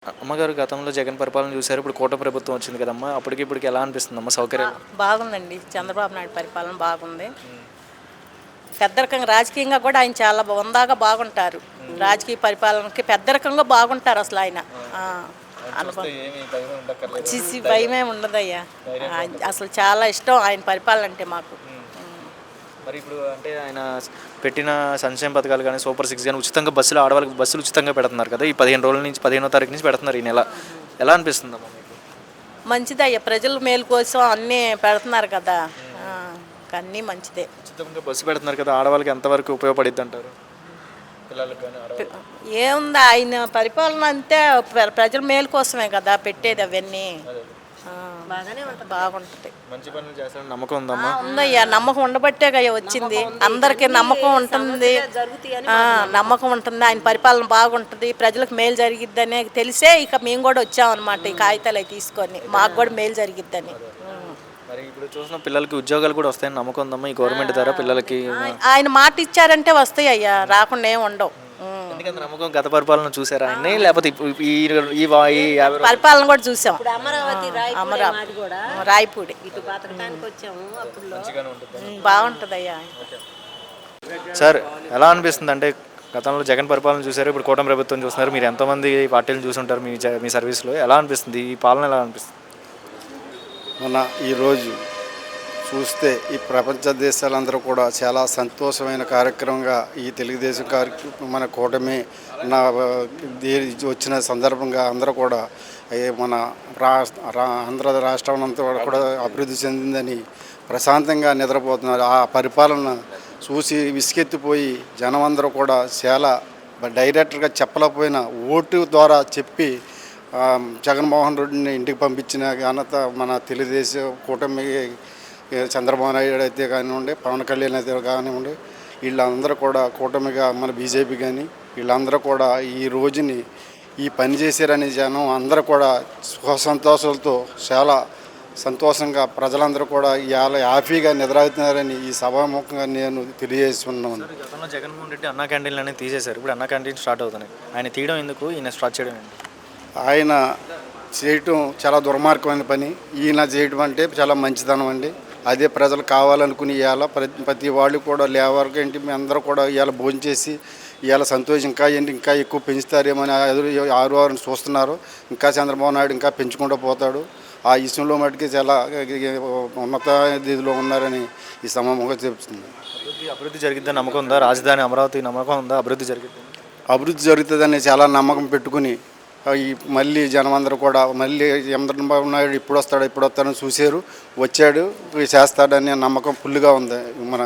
అమ్మగారు గతంలో జగన్ పరిపాలన చూసారు. ఇప్పుడు కూటమి ప్రభుత్వం వచ్చింది కదమ్మా! అప్పటికి ఇప్పటికి ఎలా అనిపిస్తుందమ్మా సౌకర్యాలు? బాగుందండి. చంద్రబాబు నాయుడు పరిపాలన బాగుంది. పెద్దరికంగా రాజకీయంగా కూడా ఆయన చాలా హుందాగా బాగుంటారు. రాజకీయ పరిపాలనకి పెద్దరికంగా బాగుంటారు అసలు ఆయన. ఆ, అనుభవం భయమే ఉండదయ్యా. అసలు చాలా ఇష్టం ఆయన పరిపాలన అంటే మాకు. మరి ఇప్పుడు అంటే ఆయన పెట్టిన సంక్షేమ పథకాలు కానీ సూపర్ సిక్స్ కానీ ఉచితంగా ఆడవాళ్ళకి బస్సులు ఉచితంగా పెడుతున్నారు కదా! ఈ 15 రోజుల నుంచి 15వ తారీఖు నుంచి పెడుతున్నారు ఈ నెల. ఎలా అనిపిస్తుందమ్మా మీకు? మంచిదయ్యా, ప్రజల మేలు కోసం అన్నీ పెడుతున్నారు కదా. ఆ, అన్నీ మంచిదే. ఉచితంగా బస్సు పెడుతున్నారు కదా! ఆడవాళ్ళకి ఎంతవరకు ఉపయోగపడిద్ది అంటారు? పిల్లలకు కానీ ఆడవాళ్ళకి ఏముంది ఆయన పరిపాలన అంతే, ప్రజల మేలు కోసమే కదా పెట్టేది అవన్నీ. బాగుంటుంది. మంచి పనులు చేస్తారని నమ్మకం ఉందమ్మా? ఉందయ్యా, నమ్మకం ఉండబట్టే కదా వచ్చింది. అందరికీ నమ్మకం ఉంటుంది. నమ్మకం ఉంటుంది, ఆయన పరిపాలన బాగుంటుంది, ప్రజలకు మేలు జరిగిద్దని తెలిసే ఇక మేము కూడా వచ్చామన్నమాట. ఈ కాగితాలు అవి తీసుకొని మాకు కూడా మేలు జరిగిద్దని. మరి ఇప్పుడు చూసిన పిల్లలకి ఉద్యోగాలు కూడా వస్తాయని నమ్మకం ఉందమ్మా ఈ గవర్నమెంట్ ద్వారా పిల్లలకి? ఆయన మాట ఇచ్చారంటే వస్తాయి అయ్యా, రాకుండా ఏమి ఉండవు. ఎందుకంత నమ్మకం? గత పరిపాలన చూసారా ఆయన్ని, లేకపోతే ఈ ఈ 50 పరిపాలన కూడా చూసాం. రాయపూడి బాగుంటుంది అయ్యా. సార్ ఎలా అనిపిస్తుంది అంటే గతంలో జగన్ పరిపాలన చూసారు, ఇప్పుడు కూటమి ప్రభుత్వం చూస్తున్నారు, మీరు ఎంతోమంది పార్టీలు చూసుంటారు మీ సర్వీస్లో. ఎలా అనిపిస్తుంది ఈ పాలన? ఎలా అనిపిస్తుంది? మన ఈరోజు చూస్తే ఈ ప్రపంచ దేశాలందరూ కూడా చాలా సంతోషమైన కార్యక్రమంగా ఈ తెలుగుదేశం మన కూటమి వచ్చిన సందర్భంగా అందరూ కూడా మన ఆంధ్ర రాష్ట్రం అంతా కూడా అభివృద్ధి చెందిందని ప్రశాంతంగా నిద్రపోతున్నారు. ఆ పరిపాలన చూసి విసుకెత్తిపోయి జనం అందరూ కూడా చాలా డైరెక్టర్గా చెప్పలేకపోయినా ఓటు ద్వారా చెప్పి జగన్మోహన్ రెడ్డిని ఇంటికి పంపించిన ఘనత మన తెలుగుదేశం కూటమి. చంద్రబాబు నాయుడు అయితే కానివ్వండి, పవన్ కళ్యాణ్ అయితే కానివ్వండి, వీళ్ళందరూ కూడా కూటమిగా మన బీజేపీ కానీ వీళ్ళందరూ కూడా ఈ రోజుని ఈ పని చేశారని జనం అందరూ కూడా సుఖ సంతోషాలతో చాలా సంతోషంగా ప్రజలందరూ కూడా ఇవాళ హ్యాపీగా నిద్రవుతున్నారని ఈ సభాముఖంగా నేను తెలియజేస్తున్నాను. గతంలో జగన్మోహన్ రెడ్డి అన్నా క్యాంటీన్లు అనేది తీసేశారు, ఇప్పుడు అన్నా క్యాంటీన్ స్టార్ట్ అవుతున్నాయి. ఆయన తీయడం ఎందుకు, ఈయన స్టార్ట్ చేయడం ఎందుకు? ఆయన చేయటం చాలా దుర్మార్గమైన పని, ఈయన చేయడం అంటే చాలా మంచిదనం అండి. అదే ప్రజలు కావాలనుకుని ఇవాళ ప్రతి వాళ్ళు కూడా లేవర్ ఏంటి మీ అందరూ కూడా ఇవాళ భోంచేసి ఇవాళ సంతోషం ఇంకా ఏంటి ఇంకా ఎక్కువ పెంచుతారేమని ఆరు చూస్తున్నారు. ఇంకా చంద్రబాబు నాయుడు ఇంకా పెంచుకుంటూ పోతాడు. ఆ విషయంలో మటుకి చాలా ఉన్నత దిశలో ఉన్నారని ఈ సమూహంగా చెప్తుంది. అభివృద్ధి జరిగిద్దని నమ్మకం ఉందా? రాజధాని అమరావతి నమ్మకం ఉందా అభివృద్ధి జరిగిద్ది? అభివృద్ధి జరుగుతుందని చాలా నమ్మకం పెట్టుకుని మళ్ళీ జనమందరూ కూడా మళ్ళీ చంద్రబాబు నాయుడు ఇప్పుడు వస్తాడని చూశారు, వచ్చాడు, చేస్తాడని నమ్మకం ఫుల్గా ఉంది మన